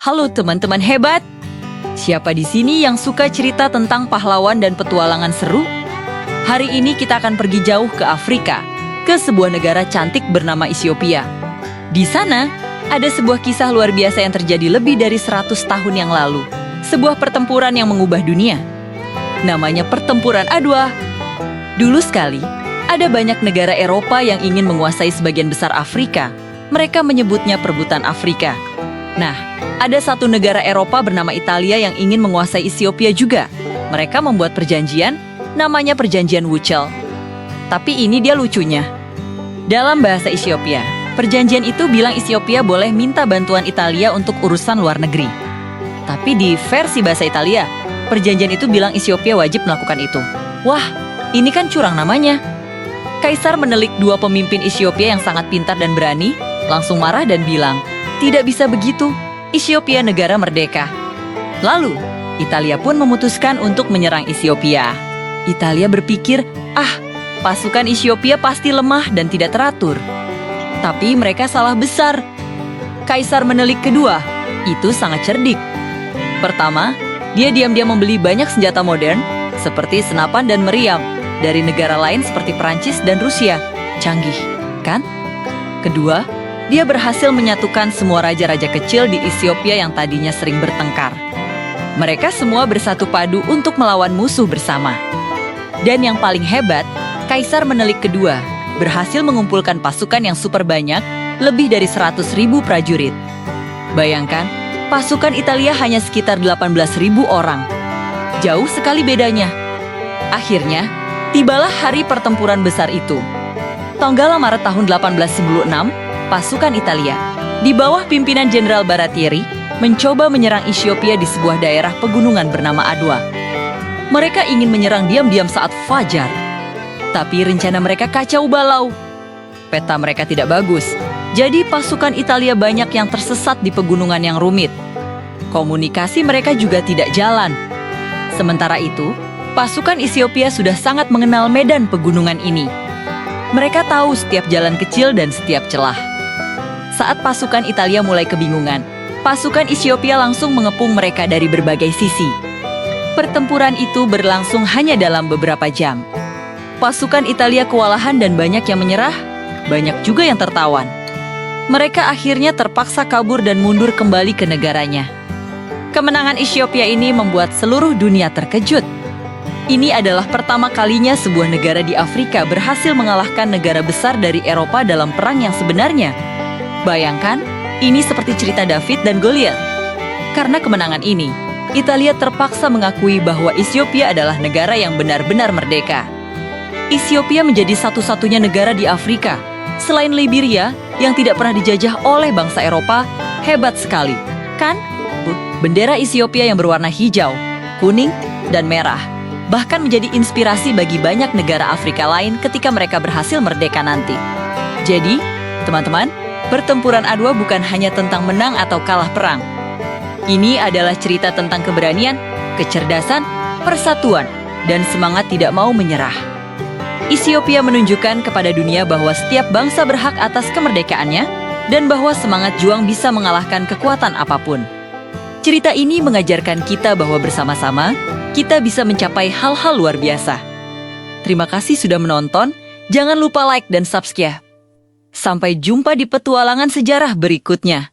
Halo teman-teman hebat. Siapa di sini yang suka cerita tentang pahlawan dan petualangan seru? Hari ini kita akan pergi jauh ke Afrika, ke sebuah negara cantik bernama Ethiopia. Di sana, ada sebuah kisah luar biasa yang terjadi lebih dari 100 tahun yang lalu. Sebuah pertempuran yang mengubah dunia. Namanya Pertempuran Adwa. Dulu sekali, ada banyak negara Eropa yang ingin menguasai sebagian besar Afrika. Mereka menyebutnya Perebutan Afrika. Nah, ada satu negara Eropa bernama Italia yang ingin menguasai Ethiopia juga. Mereka membuat perjanjian, namanya Perjanjian Wuchel. Tapi ini dia lucunya. Dalam bahasa Ethiopia, perjanjian itu bilang Ethiopia boleh minta bantuan Italia untuk urusan luar negeri. Tapi di versi bahasa Italia, perjanjian itu bilang Ethiopia wajib melakukan itu. Wah, ini kan curang namanya. Kaisar menelik dua pemimpin Ethiopia yang sangat pintar dan berani, langsung marah dan bilang, "Tidak bisa begitu, Ethiopia negara merdeka." Lalu, Italia pun memutuskan untuk menyerang Ethiopia. Italia berpikir, pasukan Ethiopia pasti lemah dan tidak teratur. Tapi mereka salah besar. Kaisar menelik kedua, itu sangat cerdik. Pertama, dia diam-diam membeli banyak senjata modern, seperti senapan dan meriam, dari negara lain seperti Perancis dan Rusia. Canggih, kan? Kedua, dia berhasil menyatukan semua raja-raja kecil di Ethiopia yang tadinya sering bertengkar. Mereka semua bersatu padu untuk melawan musuh bersama. Dan yang paling hebat, Kaisar menelik kedua berhasil mengumpulkan pasukan yang super banyak, lebih dari 100.000 prajurit. Bayangkan, pasukan Italia hanya sekitar 18.000 orang. Jauh sekali bedanya. Akhirnya, tibalah hari pertempuran besar itu. Tanggal Maret tahun 1896, pasukan Italia, di bawah pimpinan Jenderal Baratieri, mencoba menyerang Ethiopia di sebuah daerah pegunungan bernama Adwa. Mereka ingin menyerang diam-diam saat fajar. Tapi rencana mereka kacau balau. Peta mereka tidak bagus, jadi pasukan Italia banyak yang tersesat di pegunungan yang rumit. Komunikasi mereka juga tidak jalan. Sementara itu, pasukan Ethiopia sudah sangat mengenal medan pegunungan ini. Mereka tahu setiap jalan kecil dan setiap celah. Saat pasukan Italia mulai kebingungan, pasukan Ethiopia langsung mengepung mereka dari berbagai sisi. Pertempuran itu berlangsung hanya dalam beberapa jam. Pasukan Italia kewalahan dan banyak yang menyerah, banyak juga yang tertawan. Mereka akhirnya terpaksa kabur dan mundur kembali ke negaranya. Kemenangan Ethiopia ini membuat seluruh dunia terkejut. Ini adalah pertama kalinya sebuah negara di Afrika berhasil mengalahkan negara besar dari Eropa dalam perang yang sebenarnya. Bayangkan, ini seperti cerita David dan Goliat. Karena kemenangan ini, Italia terpaksa mengakui bahwa Ethiopia adalah negara yang benar-benar merdeka. Ethiopia menjadi satu-satunya negara di Afrika, selain Liberia yang tidak pernah dijajah oleh bangsa Eropa. Hebat sekali, kan? Bendera Ethiopia yang berwarna hijau, kuning, dan merah, bahkan menjadi inspirasi bagi banyak negara Afrika lain ketika mereka berhasil merdeka nanti. Jadi, teman-teman, Pertempuran Adwa bukan hanya tentang menang atau kalah perang. Ini adalah cerita tentang keberanian, kecerdasan, persatuan, dan semangat tidak mau menyerah. Ethiopia menunjukkan kepada dunia bahwa setiap bangsa berhak atas kemerdekaannya dan bahwa semangat juang bisa mengalahkan kekuatan apapun. Cerita ini mengajarkan kita bahwa bersama-sama, kita bisa mencapai hal-hal luar biasa. Terima kasih sudah menonton, jangan lupa like dan subscribe. Sampai jumpa di petualangan sejarah berikutnya.